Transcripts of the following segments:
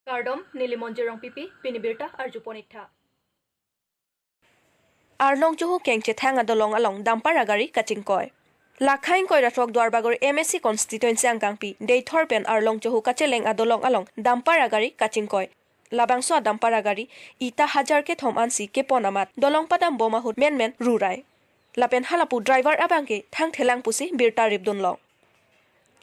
Kardom Nilimonjerong pipi pinibirta arjuponitha. Arlong Johu Kengche Thang Adolong along Damparagari Kachingkoi. Lakhain Koi Ratrok Dwarbagor MSC constituency Angkangpi, Day Thorpen Arlong Johu Kacheleng Adolong along Damparagari Kachingkoi. Labangso Damparagari, Ita Hajar ke Thom Ansi ke Ponamat, Dolong Padam Bomahut Men Rurai. Lapen Halapu driver Abangke Thang Thelang Pusi Birta Ribdun Long.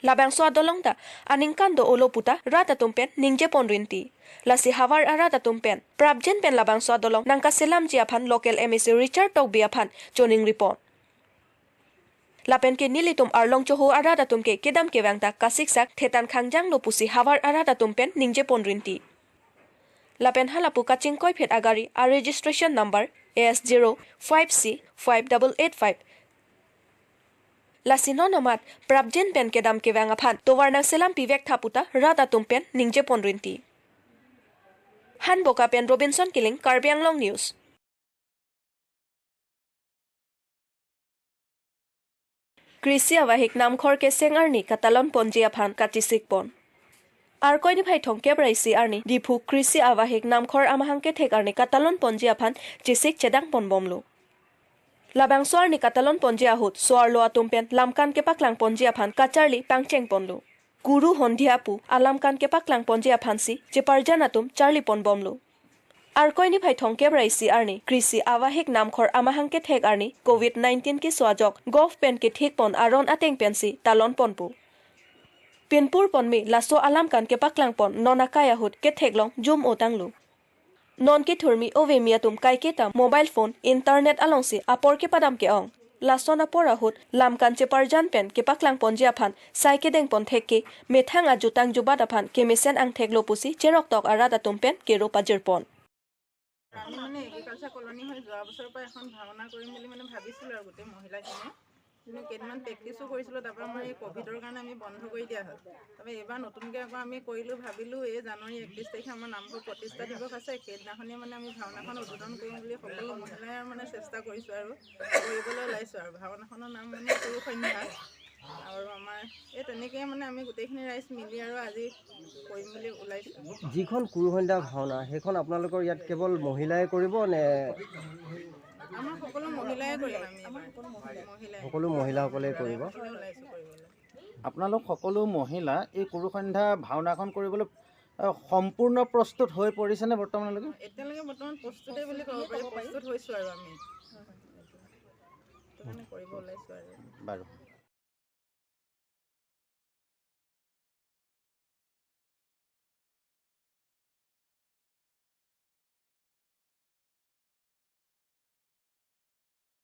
Labangso Adolong da Aningkando Oloputa Rata Tumpen Ningje Ponrinti. Lasi Havar Arata Tumpen, Prabjen Pen Labangso Adolong Nangka Selam Jiapan local MSC Richard Tog Biapan, Joning Report. Lapen ke nilitum Arlong Johu Arata Tumke Kedam Kevangta Kasiksak Thetan Khangjang Lopusi Havar Arata Tumpen Ningje Ponrinti. Lapen Halapu Kachingkoi Phet Agari a registration number AS05C5885. Lasino namat Prabjen Pen Kedam Kevangapan Towarnang Selam Pivek Thaputa Rata Tumpen Ningje Ponrinti. Han Boka Pen Robinson Killing KARBI ANGLONG News. Krisi Awahik Namkhor ke Seng Arni Katalon Ponjia Phan Katisik Pon. Arkoi ni Bhai Thongke Braisi Arni Dipu Krisi Awahik Namkhor Amahangke Thek Arni Katalon Ponjia Phan Jisik Chedang Pon Bomlo. Labang Soar ni Katalon Ponjia Hut Soar Loa Tumpen Lamkan ke Paklang Ponjia Phan Kacharli Pangcheng Ponlo. Guru Hondiapu Alamkan ke Paklang Ponjia Phansi Jeparjanatum Charlie Pon Bomlo. Arkoi ni Bhai Thongke Braisi Arni Krisi Awahik Namkhor Amahangke Thek Arni COVID-19 ki Swajok Golf Pen ke Thik Pon Aron Ateng Pensi Talon Ponpu. Pinpur Ponmi Laso Alamkan ke Paklang Pon Nonakaya Hut ke Theklong Jum Otanglu. Non ke Thurmi Ove Miatum Kai Keta mobile phone internet alongsi apor ke padam ke ong. Lasona pora hut lamkan Jeparjan Pen ke Paklang Ponjia Phan Saike Deng Pon Theke Methang Ajutang Jubada Phan ke Mesen Ang Theklo Pusi Cherok Tok Arata Tumpen ke Ropa Jerpon. আমি মানে agriculture colony হৈ যোৱা বছৰৰ পৰা এখন ভাওনা কৰিম বুলি মানে ভাবিছিলোঁ আৰু গোটেই মহিলাখিনি কিন্তু কেইদিনমান প্ৰেক্টিছো কৰিছিলোঁ তাৰপৰা আমাৰ এই কোভিডৰ কাৰণে আমি বন্ধ কৰি দিয়া হ'ল তাৰপৰা এইবাৰ নতুনকৈ আকৌ আমি কৰিলোঁ ভাবিলোঁ এই জানুৱাৰী 31 তাৰিখে আমাৰ নামঘৰ প্ৰতিষ্ঠা দিৱস আছে সেইদিনাখনি মানে আমি ভাওনাখন উদ্বোধন কৰিম বুলি সকলো মহিলাই মানে চেষ্টা কৰিছোঁ আৰু কৰিবলৈ ওলাইছোঁ আৰু ভাওনাখনৰ নাম মানে সৰু সন্ধ্যা আৰু আমাৰ এই তেনেকৈ মানে আমি গোটেইখিনি ৰাইজ মিলি আৰু আজি কৰিম বুলি ওলাইছোঁ যিখন কুৰুসন্ধ্যা ভাওনা সেইখন আপোনালোকৰ ইয়াত কেৱল মহিলাই কৰিব নে আমাৰ সকলো মহিলাই কৰিম আমি সকলো মহিলাসকলে কৰিব আপোনালোক সকলো মহিলা এই কুৰুসন্ধ্যা ভাওনাখন কৰিবলৈ সম্পূৰ্ণ প্ৰস্তুত হৈ পৰিছেনে বৰ্তমানলৈকে এতিয়ালৈকে বৰ্তমান প্ৰস্তুতেই বুলি ক'ব পাৰি প্ৰস্তুত হৈছোঁ আৰু আমি কৰিব ওলাইছোঁ আৰু বাৰু